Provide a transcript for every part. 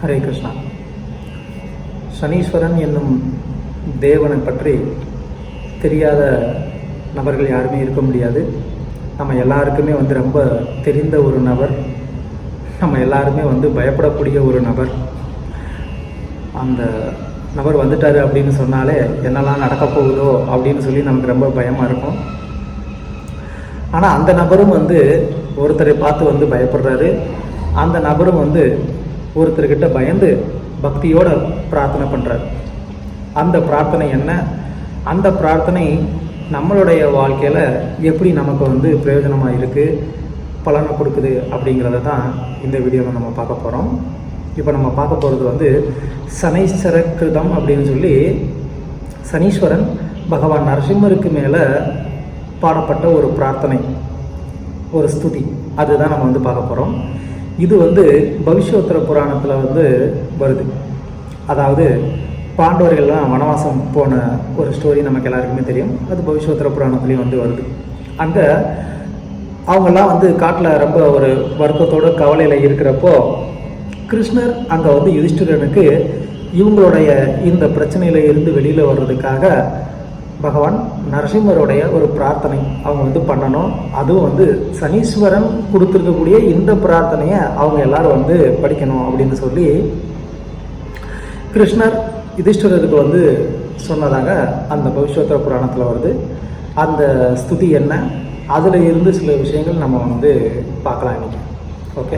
ஹரே கிருஷ்ணா. சனீஸ்வரன் என்னும் தேவனை பற்றி தெரியாத நபர்கள் யாருமே இருக்க முடியாது. நம்ம எல்லாருக்குமே ரொம்ப தெரிந்த ஒரு நபர், நம்ம எல்லாருமே பயப்படக்கூடிய ஒரு நபர். அந்த நபர் வந்துட்டார் அப்படின்னு சொன்னாலே என்னெல்லாம் நடக்க போகுதோ அப்படின்னு சொல்லி நமக்கு ரொம்ப பயமாக இருக்கும். ஆனால் அந்த நபரும் ஒருத்தரை பார்த்து பயப்படுறாரு. அந்த நபரும் ஒருத்தர்கிட்ட பயந்து பக்தியோட பிரார்த்தனை பண்ணுறார். அந்த பிரார்த்தனை என்ன, அந்த பிரார்த்தனை நம்மளுடைய வாழ்க்கையில் எப்படி நமக்கு பிரயோஜனமாக இருக்குது, பலனை கொடுக்குது அப்படிங்கிறத தான் இந்த வீடியோவில் நம்ம பார்க்க போகிறோம். இப்போ நம்ம பார்க்க போகிறது சனீஸ்வர கிருதம் அப்படின்னு சொல்லி சனீஸ்வரன் பகவான் நரசிம்மருக்கு மேலே பாடப்பட்ட ஒரு பிரார்த்தனை, ஒரு ஸ்துதி, அதுதான் நம்ம பார்க்க போகிறோம். இது பவிஷ்யோத்தர புராணத்தில் வருது. அதாவது பாண்டவர்கள்லாம் வனவாசம் போன ஒரு ஸ்டோரி நமக்கு எல்லாருக்குமே தெரியும். அது பவிஷ்யோத்தர புராணத்துலேயும் வருது. அங்கே அவங்கெல்லாம் காட்டில் ரொம்ப ஒரு வருத்தத்தோட கவலையில் இருக்கிறப்போ கிருஷ்ணர் அங்கே யுதிஷ்டிரனுக்கு இவங்களுடைய இந்த பிரச்சனையில இருந்து வெளியில் வர்றதுக்காக பகவான் நரசிம்மருடைய ஒரு பிரார்த்தனை அவங்க பண்ணணும். அதுவும் சனீஸ்வரன் கொடுத்துருக்கக்கூடிய இந்த பிரார்த்தனையை அவங்க எல்லாரும் படிக்கணும் அப்படின்னு சொல்லி கிருஷ்ணர் யுதிஷ்டிரருக்கு சொன்னதாக அந்த பவிஷ்யோத்தர புராணத்தில் வருது. அந்த ஸ்துதி என்ன, அதில் இருந்து சில விஷயங்கள் நம்ம பார்க்கலாம் இன்னைக்கு. ஓகே,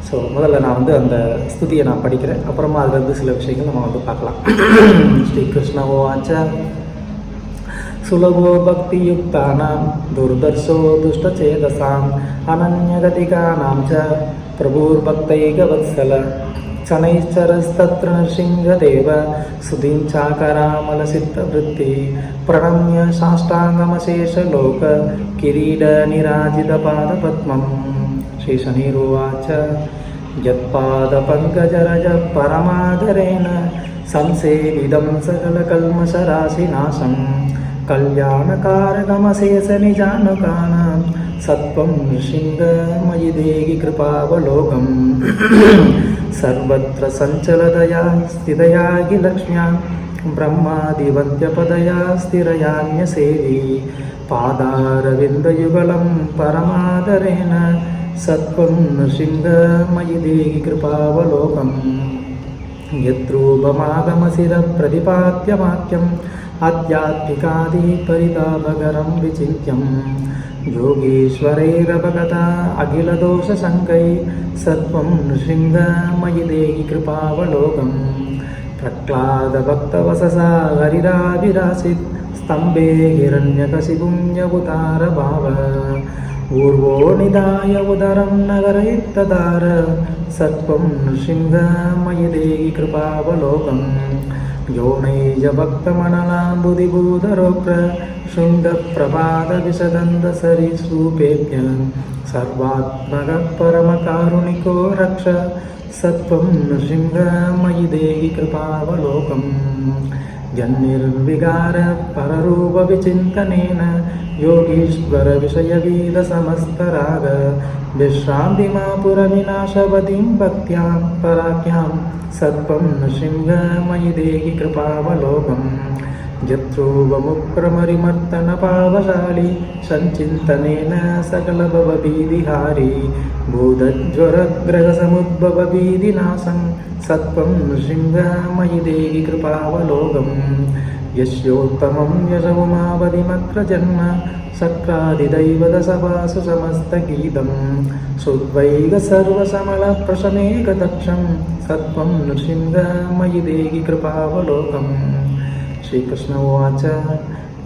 ஸோ முதல்ல நான் அந்த ஸ்துதியை நான் படிக்கிறேன், அப்புறமா அதுலேருந்து சில விஷயங்கள் நம்ம பார்க்கலாம். ஸ்ரீ கிருஷ்ணவோவாச்ச சுலபோ பக்தியுக்தானாம் துர்தர்ஷோ துஷ்டச்சேதசாம் அனன்யகதிகானாம் ச பிரபுர்பக்தைகவத்சல சனைச்சரஸ்தத்ர நரசிங்கதேவ சுதீஞ்சாகராமலசித்தவృత్తి பிரணம்ய சாஷ்டாங்கமசேஷலோக கிரீட நிராஜிதபாதபத்மம். ஸ்ரீ சனிருவாச்ச யத்பாதபங்கஜரஜ பரமாதரேண சம்சேவிதம் சகலகல்மஷராசிநாசம் கல்யாணகாரகமசேஷநிஜானுகானாம் சத்வம் நிருசிங்கமயி தேகி கிருபாவலோகம். சர்வத்ர சஞ்சலதயா ஸ்திதயாகி லக்ஷ்மியாம் பிரம்மாதிவந்தியபதயா ஸ்திரயான்யசேவி பாதாரவிந்தயுகலம் பரமாதரேண சத்வம் நிருசிங்கமயி தேகி கிருபாவலோகம். யத்ரூபமாகமசிர பிரதிபாத்யமாக்யம் ஆத்யாத்மிகாதி பரிதாபகரம் விசித்யம் யோகீஸ்வரைரபகதா அகிலதோஷசங்கை சத்வம் நிருசிங்கமயி தேகி கிருபாவலோகம். பிரக்லாதபக்தவசசா ஹரிராவிராசித் ஸ்தம்பே ஹிரண்யகசிபும் யவுதாரபாவ ஊர்வோ நிதாய உதரம் நகரயித்ததார சத்வம் நிருசிங்கமயி தேகி கிருபாவலோகம். யோனைஜ பக்தமனலாம்புதிபூதரோக்ர शृङ्गप्रपादविशदन्तसरीसृपेभ्य सर्वात्मकः परमकारुणिको रक्ष सत्वं नृसिंहमयि देहि कृपावलोकम्. जन्निर्विकारपररूपविचिन्तनेन योगीश्वरविषयवीदसमस्तराग विश्रान्तिमापुरविनाशवतीं भक्त्यां पराख्यां सत्वं नृसिंहमयि देहि कृपावलोकम्. यत्रूपमुक्रमरिमर्तनपावशाली सञ्चिन्तनेन सकलभवभीतिहारी भूतज्वरग्रहसमुद्भवभीतिनाशं सत्वं नृसिंहमयि देहि कृपावलोकम्. यस्योत्तमं यशोमावधिमग्रजन्म शक्रादिदैवतसभासु समस्तगीतं सुद्वैगसर्वसमलप्रशमेकदक्षं सत्वं नृसिंहमयि देहि कृपावलोकम्. श्रीकृष्ण उवाच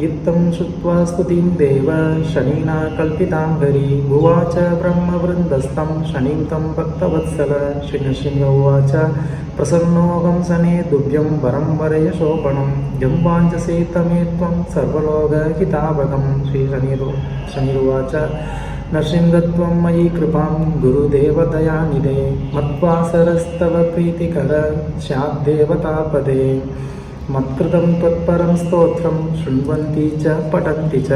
इत्थं श्रुत्वा स्तुतिं देव शनिना कल्पितां हरि उवाच ब्रह्मवृन्दस्तं शनिं तं भक्तवत्सल. श्रीनृसिंह उवाच प्रसन्नोऽहं शने तुभ्यं वरं वरय शोभनं यं वाञ्छसे तमे त्वं सर्वलोकहितावहं. श्रीशनिरुवाच नरसिंहत्वं मयि कृपां गुरुदेवदयानिधे मत्वा सरस्तव प्रीतिकर स्याद्देवतापदे. मत्कृतं त्वत्परं स्तोत्रं शृण्वन्ति च पठन्ति च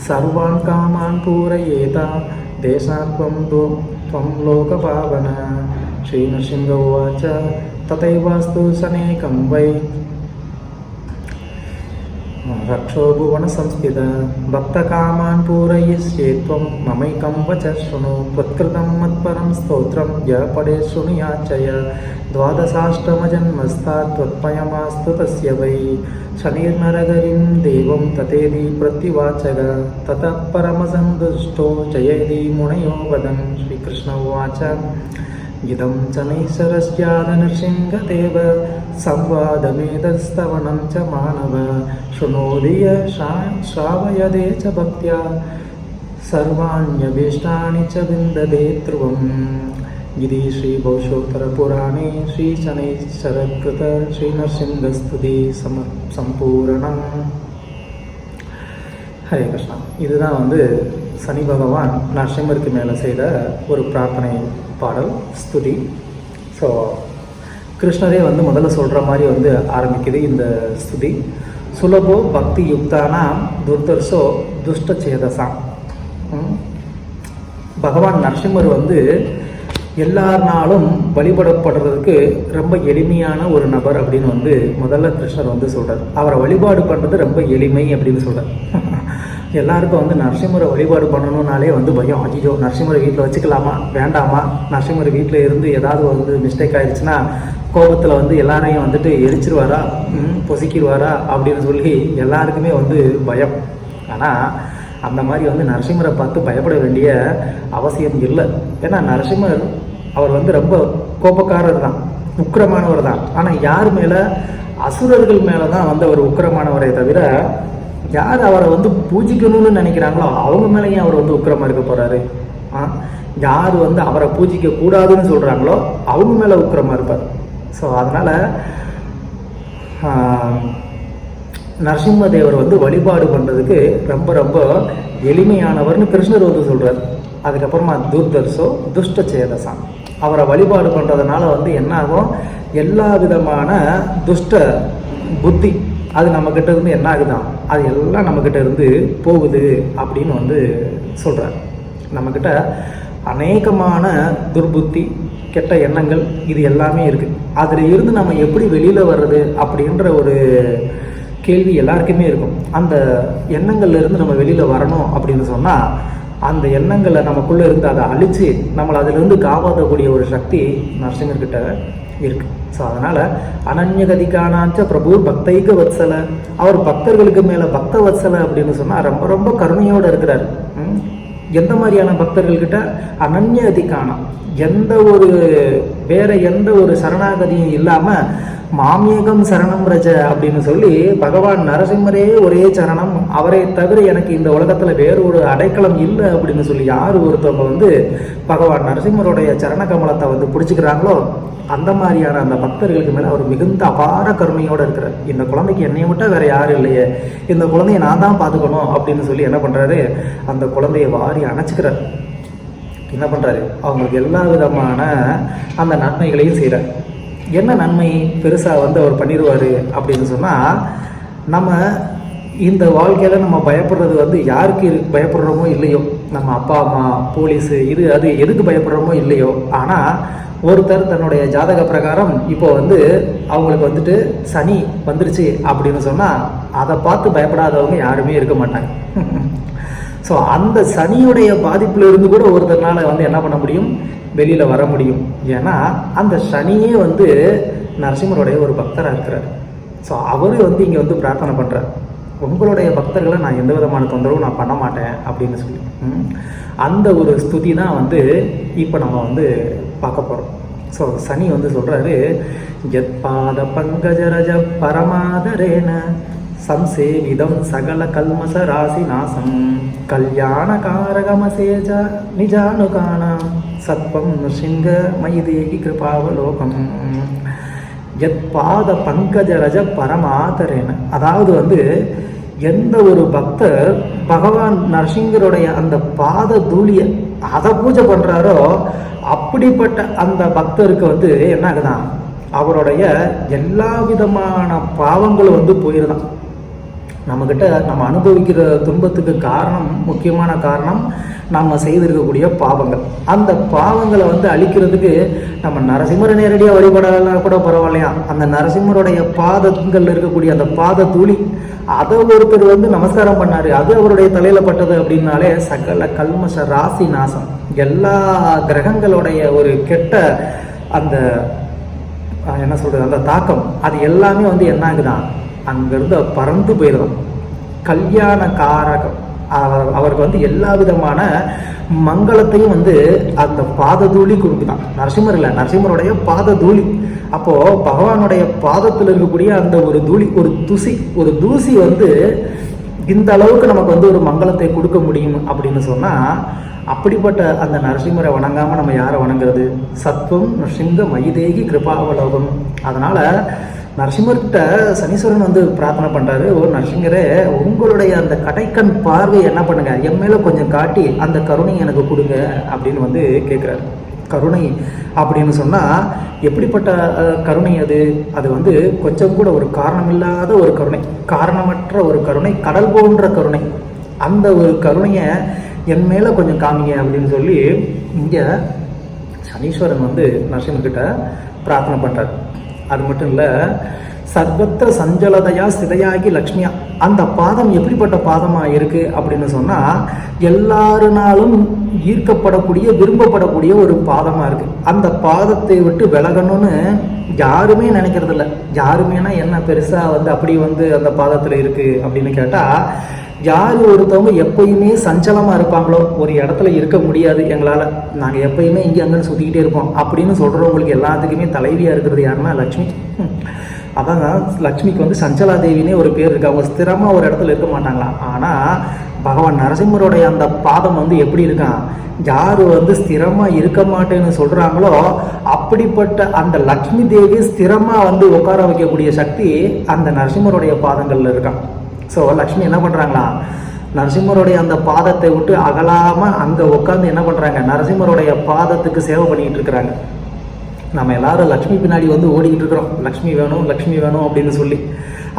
सर्वान् कामान् पूरयेत देशात्वं त्वं लोकपावन. श्रीनृसिंह उवाच तथैवास्तु सनेकं वै रक्षो भुवन संस्थित भक्तकामान् पूरयिष्ये त्वं ममैकं वच शृणु त्वत्कृतं मत्परं स्तोत्रं य पठे शृणुयाचय द्वादशाष्टमजन्मस्तात् त्वत्पयमास्तु तस्य वै शनिर्नरहरिं देवं ततेति प्रत्युवाचः ततः परमसन्तुष्टो जयेति मुनयो वदन् श्रीकृष्ण उवाच इदं च नैश्वरस्याद नृसिंहदेव संवादमेतस्तवनं च मानव शृणोदि श्रावयदे च भक्त्या सर्वाण्यभीष्टानि च विन्दते ध्रुवम् इति श्रीभविष्योत्तरपुराणे श्रीशनैश्वरकृत श्रीनृसिंहस्तुति சம்பூரணம். ஹரே கிருஷ்ணா. இதுதான் சனி பகவான் நரசிம்மருக்கு மேலே செய்த ஒரு பிரார்த்தனை பாடல் ஸ்துதி. ஸோ கிருஷ்ணரே முதல்ல சொல்கிற மாதிரி ஆரம்பிக்குது இந்த ஸ்துதி. சுலபோ பக்தி யுக்தானாம் துர்தர்ஷோ துஷ்ட சேதசாம். பகவான் நரசிம்மர் எல்லாருனாலும் வழிபடப்படுறதுக்கு ரொம்ப எளிமையான ஒரு நபர் அப்படின்னு முதல்ல கிருஷ்ணர் சொல்கிறார். அவரை வழிபாடு பண்ணுறது ரொம்ப எளிமை அப்படின்னு சொல்கிறார். எல்லாருக்கும் நரசிம்மரை வழிபாடு பண்ணணுன்னாலே பயம். ஐயோ, நரசிம்மரை வீட்டில் வச்சுக்கலாமா வேண்டாமா, நரசிம்மர் வீட்டில் இருந்து ஏதாவது மிஸ்டேக் ஆயிடுச்சுன்னா கோபத்தில் எல்லாரையும் எரிச்சிருவாரா, பொசிக்கிடுவாரா அப்படின்னு சொல்லி எல்லாருக்குமே பயம். ஆனால் அந்த மாதிரி நரசிம்மரை பார்த்து பயப்பட வேண்டிய அவசியம் இல்லை. ஏன்னா நரசிம்மர் அவர் ரொம்ப கோபக்காரர் தான், உக்கிரமானவர் தான். ஆனால் யார் மேலே? அசுரர்கள் மேலே தான் அவர் உக்கிரமானவரை தவிர யார் அவரை பூஜிக்கணும்னு நினைக்கிறாங்களோ அவங்க மேலேயும் அவர் உக்கிரமாக இருக்க போகிறாரு. யார் அவரை பூஜிக்க கூடாதுன்னு சொல்கிறாங்களோ அவங்க மேலே உக்கிரமாக இருப்பார். ஸோ அதனால் நரசிம்மதேவர் வழிபாடு பண்ணுறதுக்கு ரொம்ப ரொம்ப எளிமையானவர்னு கிருஷ்ணர் சொல்கிறார். அதுக்கப்புறமா துர்தர்ஷோ துஷ்ட சேதசாம். அவரை வழிபாடு பண்ணுறதுனால என்ன ஆகும்? எல்லா விதமான துஷ்ட புத்தி அது நம்மக்கிட்ட இருந்து என்ன ஆகுதான், அது எல்லாம் நம்மக்கிட்ட இருந்து போகுது அப்படின்னு சொல்கிறார். நம்மக்கிட்ட அநேகமான துர்புத்தி, கெட்ட எண்ணங்கள் இது எல்லாமே இருக்குது. அதில் இருந்து நம்ம எப்படி வெளியில் வர்றது அப்படின்ற ஒரு கேள்வி எல்லாருக்குமே இருக்கும். அந்த எண்ணங்கள்லேருந்து நம்ம வெளியில் வரணும் அப்படின்னு சொன்னால் அந்த எண்ணங்களை நமக்குள்ளே இருந்து அதை அழித்து நம்மளை அதிலிருந்து காப்பாற்றக்கூடிய ஒரு சக்தி நரசிம்மர்கிட்ட இருக்குது. ஸோ அதனால் அனன்யகதிகானாச்ச பிரபு பக்தைக வத்சல. அவர் பக்தர்களுக்கு மேலே பக்த வத்சல அப்படின்னு சொன்னால் ரொம்ப ரொம்ப கருணையோடு இருக்கிறார். எந்த மாதிரியான பக்தர்கள்கிட்ட? அனன்ய அதிகானம், வேற எந்த ஒரு சரணாகதியும் இல்லாமல் மாமியகம் சரணம் ரஜ அப்படின்னு சொல்லி பகவான் நரசிம்மரே ஒரே சரணம், அவரை தவிர எனக்கு இந்த உலகத்தில் வேறு ஒரு அடைக்கலம் இல்லை அப்படின்னு சொல்லி யார் ஒருத்தவங்க பகவான் நரசிம்மருடைய சரண கமலத்தை பிடிச்சிக்கிறாங்களோ அந்த மாதிரியான அந்த பக்தர்களுக்கு மேலே அவர் மிகுந்த அபார கருணையோடு இருக்கிறார். இந்த குழந்தைக்கு என்னையை விட்டால் வேறு யாரும் இல்லையே, இந்த குழந்தைய நான் தான் பார்த்துக்கணும் அப்படின்னு சொல்லி என்ன பண்ணுறாரு? அந்த குழந்தைய வாரி அணைச்சிக்கிறார். என்ன பண்ணுறாரு? அவங்களுக்கு எல்லா விதமான அந்த நன்மைகளையும் செய்கிறார். என்ன நன்மை பெருசாக அவர் பண்ணிடுவார் அப்படின்னு சொன்னால், நம்ம இந்த வாழ்க்கையில் நம்ம பயப்படுறது யாருக்கு பயப்படுறோமோ இல்லையோ, நம்ம அப்பா அம்மா, போலீஸு, அது எதுக்கு பயப்படுறோமோ இல்லையோ, ஆனால் ஒருத்தர் தன்னுடைய ஜாதக பிரகாரம் இப்போ அவங்களுக்கு சனி வந்துருச்சு அப்படின்னு சொன்னால் அதை பார்த்து பயப்படாதவங்க யாருமே இருக்க மாட்டாங்க. ஸோ அந்த சனியுடைய பாதிப்பில் இருந்து கூட ஒருத்தர்னால என்ன பண்ண முடியும்? வெளியில் வர முடியும். ஏன்னா அந்த சனியே நரசிம்மருடைய ஒரு பக்தராக இருக்கிறார். ஸோ அவர் இங்கே பிரார்த்தனை பண்ணுறார், உங்களுடைய பக்தர்களை நான் எந்த விதமான தொந்தரவும் நான் பண்ண மாட்டேன் அப்படின்னு சொல்லி. அந்த ஒரு ஸ்துதி தான் இப்போ நம்ம பார்க்க போகிறோம். ஸோ சனி சொல்கிறாரு, யத் பாத பங்கஜரஜ பரமாதரேன சம்சேவிதம் சகல கல்மச ராசி நாசம் கல்யாண காரகமசேஜ நிஜானுகானாம் சத்வம் நிருசிங்க மயிதேகி கிருபாவலோகம். யத் பாத பங்கஜரஜ பரமாதரேன. அதாவது எந்த ஒரு பக்தர் பகவான் நரசிங்கருடைய அந்த பாத தூளியை அதை பூஜை பண்ணுறாரோ அப்படிப்பட்ட அந்த பக்தருக்கு என்ன ஆகுதான்? அவருடைய எல்லா விதமான பாவங்களும் போயிருதான். நம்மக்கிட்ட நம்ம அனுபவிக்கிற துன்பத்துக்கு காரணம், முக்கியமான காரணம் நம்ம செய்திருக்கக்கூடிய பாவங்கள். அந்த பாவங்களை வந்து அழிக்கிறதுக்கு நம்ம நரசிம்மரை நேரடியாக வழிபடலாம் கூட பரவாயில்லையா, அந்த நரசிம்மருடைய பாதங்கள் இருக்கக்கூடிய அந்த பாத தூளி அதை ஒருத்தர் வந்து நமஸ்காரம் பண்ணாரு, அது அவருடைய தலையில பட்டது அப்படின்னாலே சகல கல்மஷ ராசி நாசம், எல்லா கிரகங்களுடைய ஒரு கெட்ட அந்த என்ன சொல்றது அந்த தாக்கம் அது எல்லாமே வந்து என்ன ஆகுதான், அங்கிருந்து பறந்து போயிடும். கல்யாண காரகம் அவருக்கு வந்து எல்லா விதமான மங்களத்தையும் வந்து அந்த பாததூளி கொடுக்குதான். நரசிம்மர் இல்லை, நரசிம்மருடைய பாததூளி. அப்போ பகவானுடைய பாதத்தில் இருக்கக்கூடிய அந்த ஒரு தூளி, ஒரு தூசி வந்து இந்த அளவுக்கு நமக்கு வந்து ஒரு மங்களத்தை கொடுக்க முடியும் அப்படின்னு சொன்னா, அப்படிப்பட்ட அந்த நரசிம்மரை வணங்காம நம்ம யாரை வணங்குறது? சத்வம் நரசிங்க மயிதேகி கிருபாவலோகம். அதனால நரசிம்மர்கிட்ட சனீஸ்வரன் வந்து பிரார்த்தனை பண்றாரு, ஓ நரசிங்கரே, உங்களுடைய அந்த கடைக்கண் பார்வை என்ன பண்ணுங்க, என் மேல கொஞ்சம் காட்டி அந்த கருணை எனக்கு கொடுங்க அப்படின்னு வந்து கேட்கிறாரு. கருணை அப்படின்னு சொன்னா எப்படிப்பட்ட கருணை அது? அது வந்து கொஞ்சம் கூட ஒரு காரணமில்லாத ஒரு கருணை, காரணமற்ற ஒரு கருணை, கடல் போன்ற கருணை. அந்த ஒரு கருணையை என் மேல கொஞ்சம் காமிங்க அப்படின்னு சொல்லி இங்க சனீஸ்வரன் வந்து நரசிம்மர்கிட்ட பிரார்த்தனை பண்றாரு. அது மட்டும் இல்லை, சர்வத்திர சஞ்சலதையா ஸ்திதையாகி லக்ஷ்மியா, அந்த பாதம் எப்படிப்பட்ட பாதமாக இருக்குது அப்படின்னு சொன்னால், எல்லாருனாலும் ஈர்க்கப்படக்கூடிய விரும்பப்படக்கூடிய ஒரு பாதமாக இருக்குது. அந்த பாதத்தை விட்டு விலகணும்னு யாருமே நினைக்கிறதில்ல. யாருமேனா என்ன பெருசாக வந்து அப்படி வந்து அந்த பாதத்தில் இருக்குது அப்படின்னு கேட்டால், யார் ஒருத்தவங்க எப்பயுமே சஞ்சலமாக இருப்பாங்களோ, ஒரு இடத்துல இருக்க முடியாது எங்களால், நாங்கள் எப்பயுமே இங்கே அங்கன்னு சுற்றிக்கிட்டே இருப்போம் அப்படின்னு சொல்கிறவங்களுக்கு எல்லாத்துக்குமே தலைவியாக இருக்கிறது யாருன்னா லக்ஷ்மி. அதாங்க லக்ஷ்மிக்கு வந்து சஞ்சலா தேவினே ஒரு பேர் இருக்குது. அவங்க ஸ்திரமாக ஒரு இடத்துல இருக்க மாட்டாங்களாம். ஆனால் பகவான் நரசிம்மருடைய அந்த பாதம் வந்து எப்படி இருக்கான், யார் வந்து ஸ்திரமாக இருக்க மாட்டேன்னு சொல்கிறாங்களோ அப்படிப்பட்ட அந்த லக்ஷ்மி தேவி ஸ்திரமாக வந்து உட்கார வைக்கக்கூடிய சக்தி அந்த நரசிம்மருடைய பாதங்களில் இருக்கான். ஸோ லக்ஷ்மி என்ன பண்ணுறாங்களா, நரசிம்மருடைய அந்த பாதத்தை விட்டு அகலாமல் அங்கே உட்காந்து என்ன பண்ணுறாங்க, நரசிம்மருடைய பாதத்துக்கு சேவை பண்ணிக்கிட்டு இருக்கிறாங்க. நம்ம எல்லாரும் லக்ஷ்மி பின்னாடி வந்து ஓடிக்கிட்டு இருக்கிறோம், லக்ஷ்மி வேணும் லக்ஷ்மி வேணும் அப்படின்னு சொல்லி.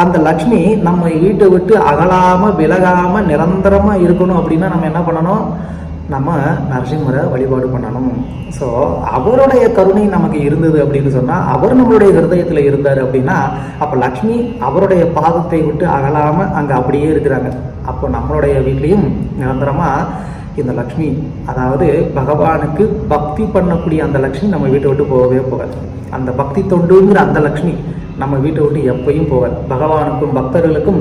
அந்த லக்ஷ்மி நம்ம வீட்டை விட்டு அகலாமல் விலகாமல் நிரந்தரமாக இருக்கணும் அப்படின்னா நம்ம என்ன பண்ணணும், நம்ம நரசிம்மரை வழிபாடு பண்ணணும். ஸோ அவருடைய கருணை நமக்கு இருந்தது அப்படின்னு சொன்னால், அவர் நம்மளுடைய ஹிருதயத்தில் இருந்தார் அப்படின்னா, அப்போ லக்ஷ்மி அவருடைய பாதத்தை விட்டு அகலாமல் அங்கே அப்படியே இருக்கிறாங்க. அப்போ நம்மளுடைய வீட்லேயும் நிரந்தரமாக இந்த லக்ஷ்மி, அதாவது பகவானுக்கு பக்தி பண்ணக்கூடிய அந்த லக்ஷ்மி நம்ம வீட்டை விட்டு போகவே போகாது. அந்த பக்தி தொண்டுங்கிற அந்த லக்ஷ்மி நம்ம வீட்டை விட்டு எப்பயும் போகாது. பகவானுக்கும் பக்தர்களுக்கும்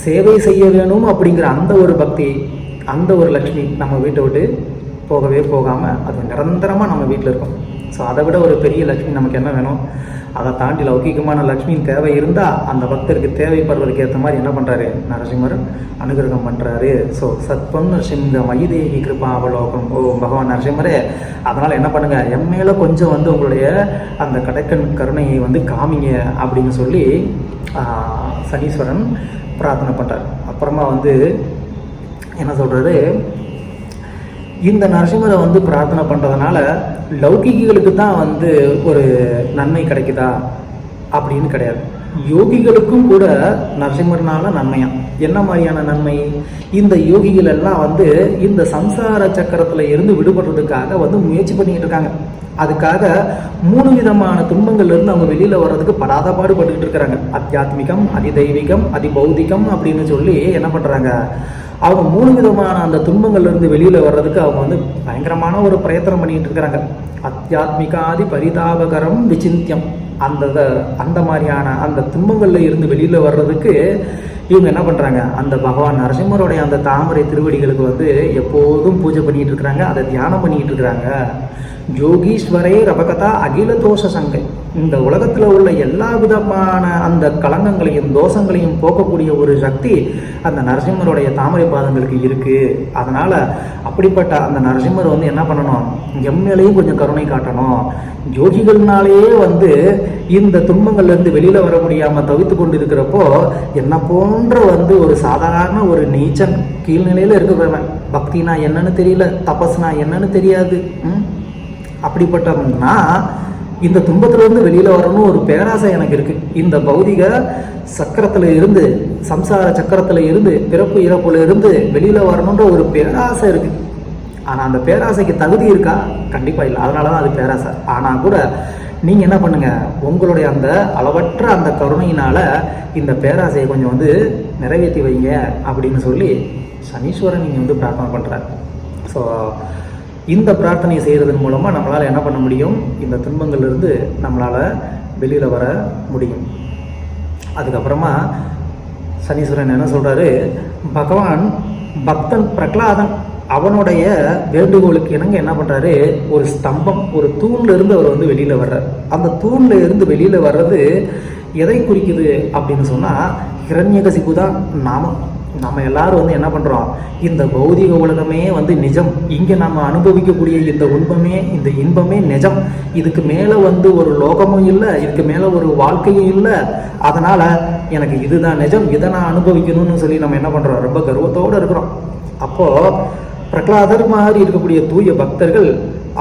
சேவை செய்ய வேணும் அப்படிங்கிற அந்த ஒரு பக்தி, அந்த ஒரு லக்ஷ்மி நம்ம வீட்டை விட்டு போகவே போகாமல் அது நிரந்தரமாக நம்ம வீட்டில் இருக்கும். ஸோ அதை விட ஒரு பெரிய லக்ஷ்மி நமக்கு என்ன வேணும்? அதை தாண்டி லௌகிகமான லக்ஷ்மியின் தேவை இருந்தால் அந்த பக்தருக்கு தேவைப்படுறதுக்கு ஏற்ற மாதிரி என்ன பண்ணுறாரு, நரசிம்மர் அனுகிரகம் பண்ணுறாரு. ஸோ சத்வம் நரசிங்க மயிதேகி கிருபா அவலோகம். ஓ பகவான் நரசிம்மரே, அதனால் என்ன பண்ணுங்கள், என் மேலே கொஞ்சம் வந்து உங்களுடைய அந்த கடைக்கண் கருணையை வந்து காமிங்க அப்படின்னு சொல்லி சனீஸ்வரன் பிரார்த்தனை பண்ணுறார். அப்புறமா வந்து என்ன சொல்கிறாரு, இந்த நரசிம்மரை வந்து பிரார்த்தனை பண்ணுறதுனால லௌகிகளுக்கு தான் வந்து ஒரு நன்மை கிடைக்குதா அப்படின்னு கிடையாது. யோகிகளுக்கும் கூட நரசிம்மர்னால நன்மையா. என்ன மாதிரியான நன்மை? இந்த யோகிகள் எல்லாம் வந்து இந்த சம்சார சக்கரத்தில் இருந்து விடுபடுறதுக்காக வந்து முயற்சி பண்ணிக்கிட்டு இருக்காங்க. அதுக்காக 3 விதமான துன்பங்கள்லேருந்து அவங்க வெளியில் வர்றதுக்கு படாத பாடுபட்டுக்கிட்டு இருக்கிறாங்க. அத்தியாத்மிகம், அதிதெய்வீகம், அதிபௌதிகம் அப்படின்னு சொல்லி என்ன பண்ணுறாங்க, அவங்க 3 விதமான அந்த துன்பங்கள்லேருந்து வெளியில் வர்றதுக்கு அவங்க வந்து பயங்கரமான ஒரு பிரயத்தனம் பண்ணிக்கிட்டு இருக்கிறாங்க. அத்தியாத்மிகாதி பரிதாபகரம் விசிந்தியம், அந்த மாதிரியான அந்த துன்பங்களில் இருந்து வெளியில் வர்றதுக்கு இவங்க என்ன பண்ணுறாங்க, அந்த பகவான் நரசிம்மருடைய அந்த தாமரை திருவடிகளுக்கு வந்து எப்போதும் பூஜை பண்ணிக்கிட்டு இருக்கிறாங்க, அதை தியானம் பண்ணிக்கிட்டு இருக்கிறாங்க. யோகீஸ்வரே ரபகதா அகில தோஷ சங்கை, இந்த உலகத்தில் உள்ள எல்லா விதமான அந்த களங்கங்களையும் தோஷங்களையும் போக்கக்கூடிய ஒரு சக்தி அந்த நரசிம்மருடைய தாமரை பாதங்களுக்கு இருக்குது. அதனால் அப்படிப்பட்ட அந்த நரசிம்மர் வந்து என்ன பண்ணணும், எம்மேலையும் கொஞ்சம் கருணை காட்டணும். யோகிகள்னாலேயே வந்து இந்த துன்பங்கள்லேருந்து வெளியில் வர முடியாமல் தவித்து கொண்டு இருக்கிறப்போ என்ன போன்ற வந்து ஒரு சாதாரண ஒரு நீச்சன் கீழ்நிலையில் இருக்கிறவன், பக்தினா என்னன்னு தெரியல, தபஸ்னா என்னன்னு தெரியாது, அப்படிப்பட்டவன்னா இந்த துன்பத்திலிருந்து வெளியில் வரணும் ஒரு பேராசை எனக்கு இருக்குது. இந்த பௌதிக சக்கரத்தில் இருந்து, சம்சார சக்கரத்தில் இருந்து, பிறப்பு இறப்புல இருந்து வெளியில் வரணுன்ற ஒரு பேராசை இருக்குது. ஆனால் அந்த பேராசைக்கு தகுதி இருக்கா? கண்டிப்பாக இல்லை. அதனால தான் அது பேராசை. ஆனால் கூட நீங்கள் என்ன பண்ணுங்கள், உங்களுடைய அந்த அளவற்ற அந்த கருணையினால் இந்த பேராசையை கொஞ்சம் வந்து நிறைவேற்றி வைங்க அப்படின்னு சொல்லி சனீஸ்வரன் நீங்கள் வந்து பிரார்த்தனை பண்ணுறார். ஸோ இந்த பிரார்த்தனை செய்கிறதன் மூலமாக நம்மளால் என்ன பண்ண முடியும், இந்த துன்பங்கள்லேருந்து நம்மளால் வெளியில் வர முடியும். அதுக்கப்புறமா சனீஸ்வரன் என்ன சொல்கிறாரு, பகவான் பக்தன் பிரகலாதன் அவனுடைய வேண்டுகோளுக்கு இணங்க என்ன பண்ணுறாரு, ஒரு ஸ்தம்பம், ஒரு தூண்ல இருந்து அவர் வந்து வெளியில் வர்றார். அந்த தூண்ல இருந்து வெளியில் வர்றது எதை குறிக்குது அப்படின்னு சொன்னால், ஹிரண்யகசிபு தான் நாமம். நம்ம எல்லாரும் வந்து என்ன பண்ணுறோம், இந்த பௌதிக உலகமே வந்து நிஜம், இங்கே நம்ம அனுபவிக்கக்கூடிய இந்த இந்த இன்பமே நிஜம், இதுக்கு மேலே வந்து ஒரு லோகமும் இல்லை, இதுக்கு மேலே ஒரு வாழ்க்கையும் இல்லை, அதனால் எனக்கு இதுதான் நிஜம், இதை நான் அனுபவிக்கணும்னு சொல்லி நம்ம என்ன பண்ணுறோம், ரொம்ப கர்வத்தோடு இருக்கிறோம். அப்போது பிரகலாதர் மாதிரி இருக்கக்கூடிய தூய பக்தர்கள்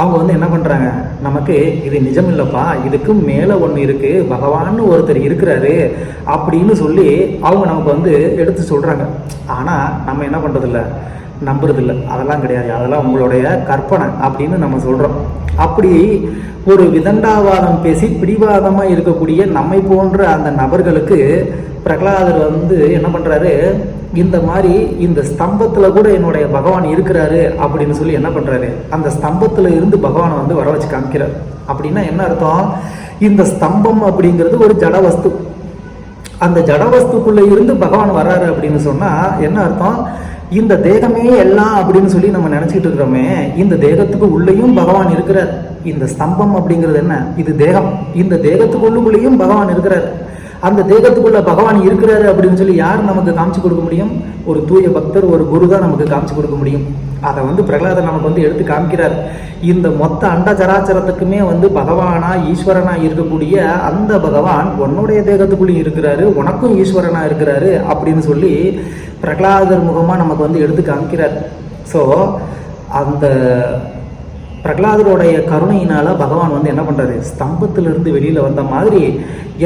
அவங்க வந்து என்ன பண்ணுறாங்க, நமக்கு இது நிஜம் இல்லைப்பா, இதுக்கும் மேலே ஒன்று இருக்குது, பகவான்னு ஒருத்தர் இருக்கிறாரு அப்படின்னு சொல்லி அவங்க நமக்கு வந்து எடுத்து சொல்கிறாங்க. ஆனால் நம்ம என்ன பண்ணுறதில்ல, நம்புறதில்லை. அதெல்லாம் கிடையாது, அதெல்லாம் உங்களுடைய கற்பனை அப்படின்னு நம்ம சொல்கிறோம். அப்படி ஒரு விதண்டாவாதம் பேசி பிடிவாதமாக இருக்கக்கூடிய நம்மை போன்ற அந்த நபர்களுக்கு பிரகலாதர் வந்து என்ன பண்ணுறாரு, இந்த மாதிரி இந்த ஸ்தம்பத்தில் கூட என்னுடைய பகவான் இருக்கிறாரு அப்படின்னு சொல்லி என்ன பண்ணுறாரு, அந்த ஸ்தம்பத்தில் இருந்து பகவானை வந்து வர வச்சு காமிக்கிறார். அப்படின்னா என்ன அர்த்தம், இந்த ஸ்தம்பம் அப்படிங்கிறது ஒரு ஜடவஸ்து, அந்த ஜடவஸ்துக்குள்ளே இருந்து பகவான் வர்றாரு அப்படின்னு சொன்னால் என்ன அர்த்தம், இந்த தேகமே எல்லாம் அப்படின்னு சொல்லி நம்ம நினச்சிக்கிட்டு இருக்கிறோமே, இந்த தேகத்துக்கு உள்ளேயும் பகவான் இருக்கிறார். இந்த ஸ்தம்பம் அப்படிங்கிறது என்ன, இது தேகம், இந்த தேகத்துக்குள்ளுக்குள்ளேயும் பகவான் இருக்கிறார். அந்த தேகத்துக்குள்ள பகவான் இருக்கிறாரு அப்படின்னு சொல்லி யார் நமக்கு காமிச்சு கொடுக்க முடியும், ஒரு தூய பக்தர், ஒரு குரு தான் நமக்கு காமிச்சு கொடுக்க முடியும். அதை வந்து பிரகலாதர் நமக்கு வந்து எடுத்து காமிக்கிறார். இந்த மொத்த அண்ட சராச்சரத்துக்குமே வந்து பகவானா ஈஸ்வரனா இருக்கக்கூடிய அந்த பகவான் உன்னுடைய தேகத்துக்குள்ளேயும் இருக்கிறாரு, உனக்கும் ஈஸ்வரனா இருக்கிறாரு அப்படின்னு சொல்லி பிரகலாதர் முகமாக நமக்கு வந்து எடுத்து காமிக்கிறார். ஸோ அந்த பிரகலாதருடைய கருணையினால பகவான் வந்து என்ன பண்ணுறாரு, ஸ்தம்பத்திலிருந்து வெளியில் வந்த மாதிரி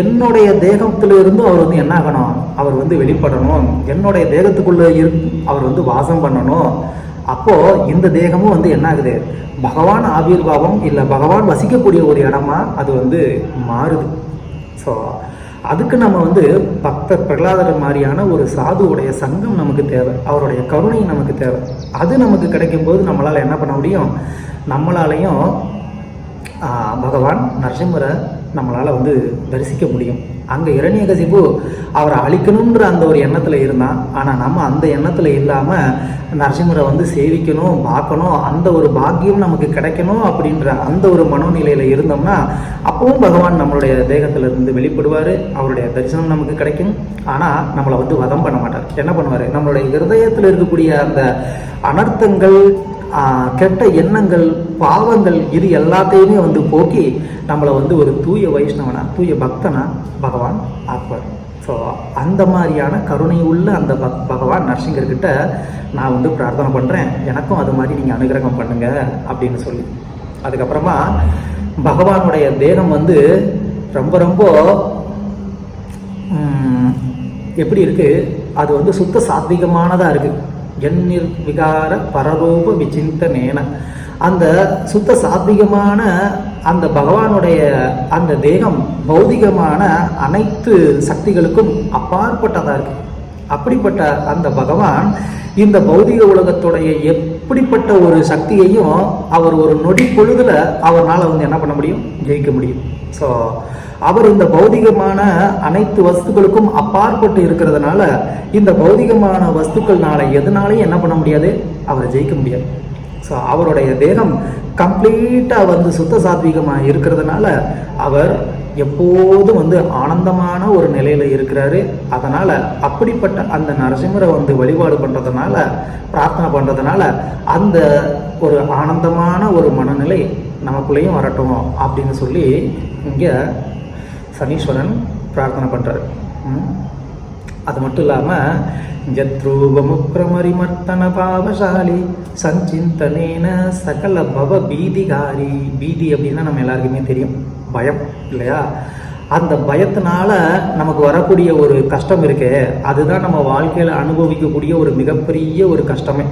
என்னுடைய தேகத்திலிருந்து அவர் வந்து என்ன ஆகணும், அவர் வந்து வெளிப்படணும், என்னுடைய தேகத்துக்குள்ளே அவர் வந்து வாசம் பண்ணணும். அப்போது இந்த தேகமும் வந்து என்ன ஆகுது, பகவான் ஆவிர்வாவம் இல்லை பகவான் வசிக்கக்கூடிய ஒரு இடமா அது வந்து மாறுது. ஸோ அதுக்கு நம்ம வந்து பக்தர் பிரகலாதர் மாதிரியான ஒரு சாதுவுடைய சங்கம் நமக்கு தேவை, அவருடைய கருணை நமக்கு தேவை. அது நமக்கு கிடைக்கும்போது நம்மளால் என்ன பண்ண முடியும், நம்மளாலையும் பகவான் நரசிம்மரை நம்மளால் வந்து தரிசிக்க முடியும். அங்கே இரண்யகசிபு அவரை அழிக்கணுன்ற அந்த ஒரு எண்ணத்தில் இருந்தான். ஆனால் நம்ம அந்த எண்ணத்தில் இல்லாமல் நரசிம்மரை வந்து சேவிக்கணும், பார்க்கணும், அந்த ஒரு பாக்கியம் நமக்கு கிடைக்கணும் அப்படின்ற அந்த ஒரு மனோநிலையில் இருந்தோம்னா அப்பவும் பகவான் நம்மளுடைய தேகத்திலிருந்து வெளிப்படுவார், அவருடைய தரிசனம் நமக்கு கிடைக்கும். ஆனால் நம்மளை வந்து வதம் பண்ண மாட்டார். என்ன பண்ணுவார், நம்மளுடைய ஹிருதயத்தில் இருக்கக்கூடிய அந்த அனர்த்தங்கள், கெட்ட எண்ணங்கள், பாவங்கள், இது எல்லாத்தையுமே வந்து போக்கி நம்மளை வந்து ஒரு தூய வைஷ்ணவனா, தூய பக்தனா பகவான் ஆக்குவார். ஸோ அந்த மாதிரியான கருணை உள்ள அந்த பகவான் நரசிங்கர்கிட்ட நான் வந்து பிரார்த்தனை பண்ணுறேன், எனக்கும் அது மாதிரி நீங்கள் அனுகிரகம் பண்ணுங்க அப்படின்னு சொல்லி. அதுக்கப்புறமா பகவானுடைய தேகம் வந்து ரொம்ப ரொம்ப எப்படி இருக்குது, அது வந்து சுத்த சாத்விகமானதாக இருக்குது. எண்ணிர் விகார பரரூப விசிந்தனேன, அந்த சுத்த சாத்விகமான அந்த பகவானுடைய அந்த தேகம் பௌதிகமான அனைத்து சக்திகளுக்கும் அப்பாற்பட்டதாக இருக்கு. அப்படிப்பட்ட அந்த பகவான் இந்த பௌதிக உலகத்துடைய எப்படிப்பட்ட ஒரு சக்தியையும் அவர் ஒரு நொடி பொழுதுல அவரால் வந்து என்ன பண்ண முடியும், ஜெயிக்க முடியும். ஸோ அவர் இந்த பௌதிகமான அனைத்து வஸ்துக்களுக்கும் அப்பாற்பட்டு இருக்கிறதுனால இந்த பௌதிகமான வஸ்துக்கள்னால எதனாலையும் என்ன பண்ண முடியாது, அவரை ஜெயிக்க முடியாது. ஸோ அவருடைய தேகம் கம்ப்ளீட்டாக வந்து சுத்த சாத்வீகமாக இருக்கிறதுனால அவர் எப்போதும் வந்து ஆனந்தமான ஒரு நிலையில் இருக்கிறாரு. அதனால் அப்படிப்பட்ட அந்த நரசிம்மரை வந்து வழிபாடு பண்ணுறதுனால, பிரார்த்தனை பண்ணுறதுனால அந்த ஒரு ஆனந்தமான ஒரு மனநிலை நமக்குள்ளேயும் வரட்டும் அப்படின்னு சொல்லி இங்கே சனீஸ்வரன் பிரார்த்தனை பண்ணுறாரு. அது மட்டும் இல்லாமல் ஜத்ரூபமுக்ரமரிமர்த்தன பாவசாலி சஞ்சிந்தனேன சகல பவ பீதிகாரி. பீதி அப்படின்னா நம்ம எல்லாருக்குமே தெரியும், பயம் இல்லையா? அந்த பயத்தினால நமக்கு வரக்கூடிய ஒரு கஷ்டம் இருக்கே, அதுதான் நம்ம வாழ்க்கையில் அனுபவிக்கக்கூடிய ஒரு மிகப்பெரிய ஒரு கஷ்டமே.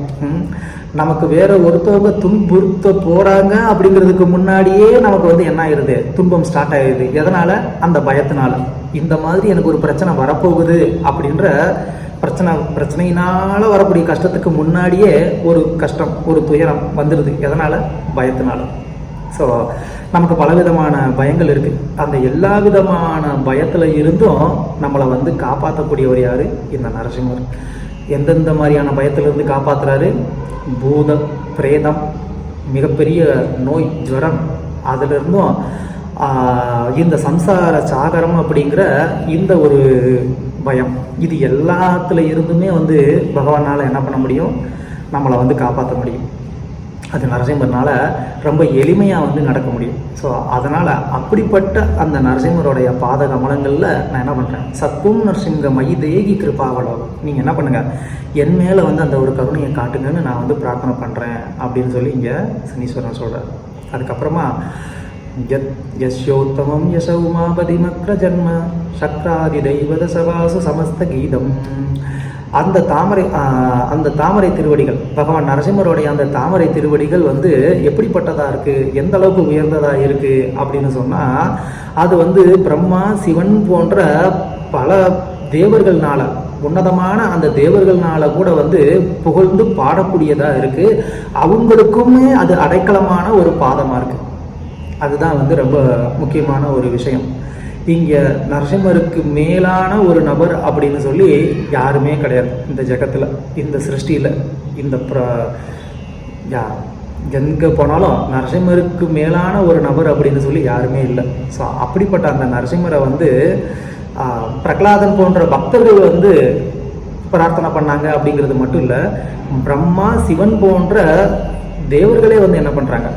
நமக்கு வேற ஒருத்தவங்க துன்புறுத்த போகிறாங்க அப்படிங்கிறதுக்கு முன்னாடியே நமக்கு வந்து என்ன ஆயிடுது, துன்பம் ஸ்டார்ட் ஆயிடுது. எதனால்? அந்த பயத்தினால. இந்த மாதிரி எனக்கு ஒரு பிரச்சனை வரப்போகுது அப்படின்ற பிரச்சனையினால் வரக்கூடிய கஷ்டத்துக்கு முன்னாடியே ஒரு கஷ்டம், ஒரு துயரம் வந்துடுது. எதனால்? பயத்தினால. ஸோ நமக்கு பலவிதமான பயங்கள் இருக்குது. அந்த எல்லா விதமான பயத்தில் இருந்தும் நம்மளை வந்து காப்பாற்றக்கூடியவர் யார்? இந்த நரசிம்மர். எந்தெந்த மாதிரியான பயத்திலிருந்து காப்பாற்றுறாரு? பூதம், பிரேதம், மிகப்பெரிய நோய், ஜுரம், அதிலிருந்தும் இந்த சம்சார சாகரம் அப்படிங்கிற இந்த ஒரு பயம், இது எல்லாத்துல இருந்துமே வந்து பகவானால் என்ன பண்ண முடியும்? நம்மளை வந்து காப்பாற்ற முடியும். அது நரசிம்மர்னால் ரொம்ப எளிமையாக வந்து நடக்க முடியும். ஸோ அதனால் அப்படிப்பட்ட அந்த நரசிம்மருடைய பாத கமலங்களில் நான் என்ன பண்ணுறேன்? சத்தும் நரசிங்க மயி தேகி கிருபாவலோகம். நீங்கள் என்ன பண்ணுங்கள், என் மேலே வந்து அந்த ஒரு கருணையை காட்டுங்கன்னு நான் வந்து பிரார்த்தனை பண்ணுறேன் அப்படின்னு சொல்லி இங்கே சனீஸ்வரன் சொல்கிறார். அதுக்கப்புறமா யஸ்யோத்தமம் யசௌமாபதிமக்ர ஜன்ம சக்ராதி தெய்வத சவாசு சமஸ்த கீதம். அந்த தாமரை திருவடிகள், பகவான் நரசிம்மருடைய அந்த தாமரை திருவடிகள் வந்து எப்படிப்பட்டதாக இருக்குது, எந்த அளவுக்கு உயர்ந்ததாக இருக்குது அப்படின்னு சொன்னால், அது வந்து பிரம்மா, சிவன் போன்ற பல தேவர்கள்னால, உன்னதமான அந்த தேவர்கள்னால கூட வந்து புகழ்ந்து பாடக்கூடியதாக இருக்குது. அவங்களுக்குமே அது அடைக்கலமான ஒரு பாதமாக இருக்குது. அதுதான் வந்து ரொம்ப முக்கியமான ஒரு விஷயம். இங்கே நரசிம்மருக்கு மேலான ஒரு நபர் அப்படின்னு சொல்லி யாருமே கிடையாது இந்த ஜகத்தில், இந்த சிருஷ்டியில். இந்த எங்கே போனாலும் நரசிம்மருக்கு மேலான ஒரு நபர் அப்படின்னு சொல்லி யாருமே இல்லை. ஸோ அப்படிப்பட்ட அந்த நரசிம்மரை வந்து பிரகலாதன் போன்ற பக்தர்கள் வந்து பிரார்த்தனை பண்ணாங்க அப்படிங்கிறது மட்டும் இல்லை, பிரம்மா, சிவன் போன்ற தேவர்களே வந்து என்ன பண்ணுறாங்க,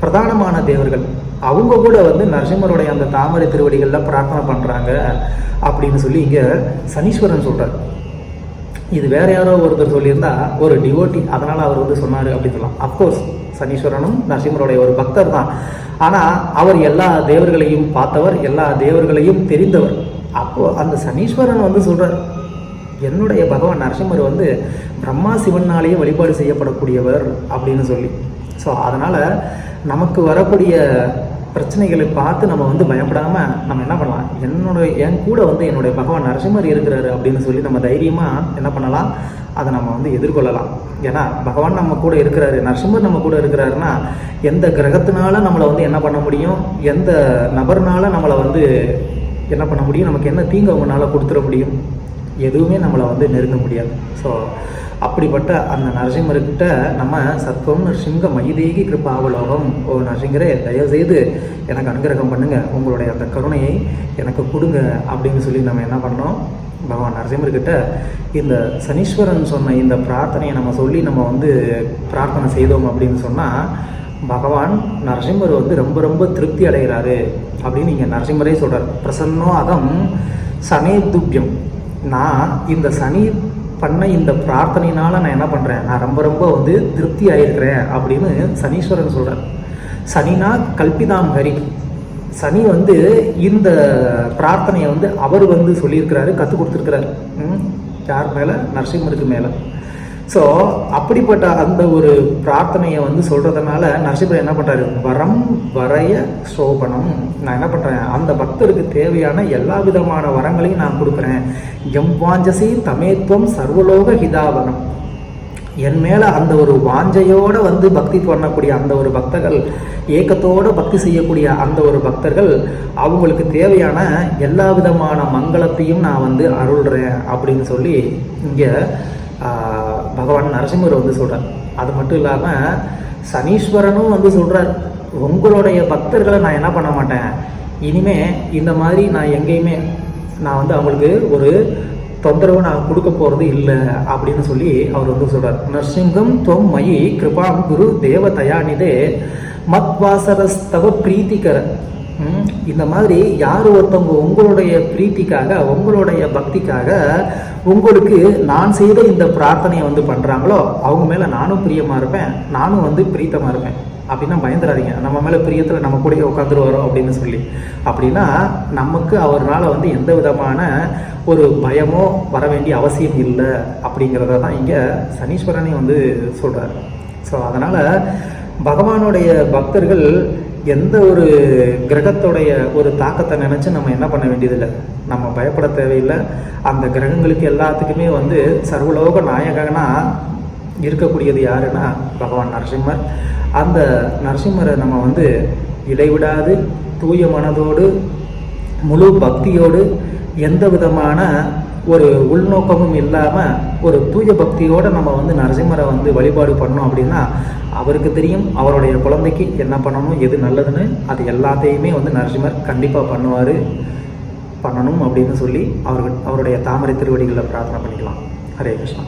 பிரதானமான தேவர்கள், அவங்க கூட வந்து நரசிம்மருடைய அந்த தாமரை திருவடிகளில் பிரார்த்தனை பண்ணுறாங்க அப்படின்னு சொல்லி இங்கே சனீஸ்வரன் சொல்கிறார். இது வேற யாரோ ஒருத்தர் சொல்லியிருந்தா ஒரு டிவோட்டி, அதனால் அவர் வந்து சொன்னார் அப்படின்னு சொல்லலாம். அஃப்கோர்ஸ் சனீஸ்வரனும் நரசிம்மருடைய ஒரு பக்தர் தான். ஆனால் அவர் எல்லா தேவர்களையும் பார்த்தவர், எல்லா தேவர்களையும் தெரிந்தவர். அப்போது அந்த சனீஸ்வரன் வந்து சொல்கிறார், என்னுடைய பகவான் நரசிம்மர் வந்து பிரம்மா சிவனாலேயே வழிபாடு செய்யப்படக்கூடியவர் அப்படின்னு சொல்லி. ஸோ அதனால் நமக்கு வரக்கூடிய பிரச்சனைகளை பார்த்து நம்ம வந்து பயப்படாமல் நம்ம என்ன பண்ணலாம், என் கூட வந்து என்னுடைய பகவான் நரசிம்மர் இருக்கிறாரு அப்படின்னு சொல்லி நம்ம தைரியமாக என்ன பண்ணலாம், அதை நம்ம வந்து எதிர்கொள்ளலாம். ஏன்னா பகவான் நம்ம கூட இருக்கிறாரு, நரசிம்மர் நம்ம கூட இருக்கிறாருன்னா எந்த கிரகத்தினால நம்மளை வந்து என்ன பண்ண முடியும், எந்த நபர்னால நம்மளை வந்து என்ன பண்ண முடியும், நமக்கு என்ன தீங்கு அவங்களால கொடுத்துட முடியும், எதுவுமே நம்மளை வந்து நெருங்க முடியாது. ஸோ அப்படிப்பட்ட அந்த நரசிம்மர்கிட்ட நம்ம சத்வம் நரசிங்க மயிதேகி கிருபாவலோகம், ஓ நரசிங்கரே தயவுசெய்து எனக்கு அனுகிரகம் பண்ணுங்கள், உங்களுடைய அந்த கருணையை எனக்கு கொடுங்க அப்படின்னு சொல்லி நம்ம என்ன பண்ணோம், பகவான் நரசிம்மர்கிட்ட இந்த சனீஸ்வரன் சொன்ன இந்த பிரார்த்தனையை நம்ம சொல்லி நம்ம வந்து பிரார்த்தனை செய்தோம் அப்படின்னு சொன்னால் பகவான் நரசிம்மர் வந்து ரொம்ப ரொம்ப திருப்தி அடைகிறாரு அப்படின்னு இங்கே நரசிம்மரே சொல்கிறார். பிரசன்னோ அகம் சனேதுப்யம். நான் இந்த சனி பண்ண இந்த பிரார்த்தனையினால நான் என்ன பண்ணுறேன், நான் ரொம்ப ரொம்ப வந்து திருப்தி ஆகிருக்கிறேன் அப்படின்னு சனீஸ்வரன் சொல்கிறார். சனினா கல்பிதாம் ஹரி. சனி வந்து இந்த பிரார்த்தனையை வந்து அவர் வந்து சொல்லியிருக்கிறாரு, கற்றுக் கொடுத்துருக்கிறார். யார் மேலே? நரசிம்மருக்கு மேலே. ஸோ அப்படிப்பட்ட அந்த ஒரு பிரார்த்தனையை வந்து சொல்கிறதுனால நரசிம்மர் என்ன பண்ணுறாரு, வரம் வரைய சோபனம். நான் என்ன பண்ணுறேன், அந்த பக்தருக்கு தேவையான எல்லா விதமான வரங்களையும் நான் கொடுக்குறேன். எம் வாஞ்சசி தமேத்வம் சர்வலோக ஹிதாவனம். என் மேலே அந்த ஒரு வாஞ்சையோடு வந்து பக்தி பண்ணக்கூடிய அந்த ஒரு பக்தர்கள், ஏக்கத்தோடு பக்தி செய்யக்கூடிய அந்த ஒரு பக்தர்கள், அவங்களுக்கு தேவையான எல்லா விதமான மங்களத்தையும் நான் வந்து அருள்றேன் அப்படின்னு சொல்லி இங்கே பகவான் நரசிம்மர் வந்து சொல்கிறார். அது மட்டும் இல்லாமல் சனீஸ்வரனும் வந்து சொல்கிறார், உங்களுடைய பக்தர்களை நான் என்ன பண்ண மாட்டேன், இனிமே இந்த மாதிரி நான் எங்கேயுமே நான் வந்து அவங்களுக்கு ஒரு தொந்தரவு நான் கொடுக்க போகிறது இல்லை அப்படின்னு சொல்லி அவர் வந்து சொல்கிறார். நரசிங்கம் தொம் மயி கிருபாம் குரு தேவதயாநிதே மத்வாசரஸ்தவ பிரீத்திகர. இந்த மாதிரி யார் ஒருத்தவங்க உங்களுடைய பிரீத்திக்காக, உங்களுடைய பக்திக்காக உங்களுக்கு நான் செய்த இந்த பிரார்த்தனையை வந்து பண்ணுறாங்களோ அவங்க மேலே நானும் பிரியமாக இருப்பேன், நானும் வந்து பிரீத்தமாக இருப்பேன். அப்படின்னா பயந்துடாதீங்க. நம்ம மேலே பிரியத்தில் நம்ம கூடயே உட்காந்துருவாரோ அப்படின்னு சொல்லி. அப்படின்னா நமக்கு அவர்னால் வந்து எந்த விதமான ஒரு பயமோ வர வேண்டிய அவசியம் இல்லை அப்படிங்கிறத தான் இங்கே சனீஸ்வரனே வந்து சொல்கிறார். ஸோ அதனால் பகவானுடைய பக்தர்கள் எந்த ஒரு கிரகத்தோடைய ஒரு தாக்கத்தை நினச்சி நம்ம என்ன பண்ண வேண்டியதில்லை, நம்ம பயப்பட தேவையில்லை. அந்த கிரகங்களுக்கு எல்லாத்துக்குமே வந்து சர்வலோக நாயகனாக இருக்கக்கூடியது யாருன்னா பகவான் நரசிம்மர். அந்த நரசிம்மரை நம்ம வந்து இடைவிடாது தூய மனதோடு முழு பக்தியோடு எந்த விதமான ஒரு உள்நோக்கமும் இல்லாமல் ஒரு தூய பக்தியோடு நம்ம வந்து நரசிம்மரை வந்து வழிபாடு பண்ணோம் அப்படின்னா அவருக்கு தெரியும் அவருடைய குழந்தைக்கு என்ன பண்ணணும், எது நல்லதுன்னு. அது எல்லாத்தையுமே வந்து நரசிம்மர் கண்டிப்பாக பண்ணணும் அப்படின்னு சொல்லி அவருடைய தாமரை திருவடிகளில் பிரார்த்தனை பண்ணிக்கலாம். ஹரே கிருஷ்ணா.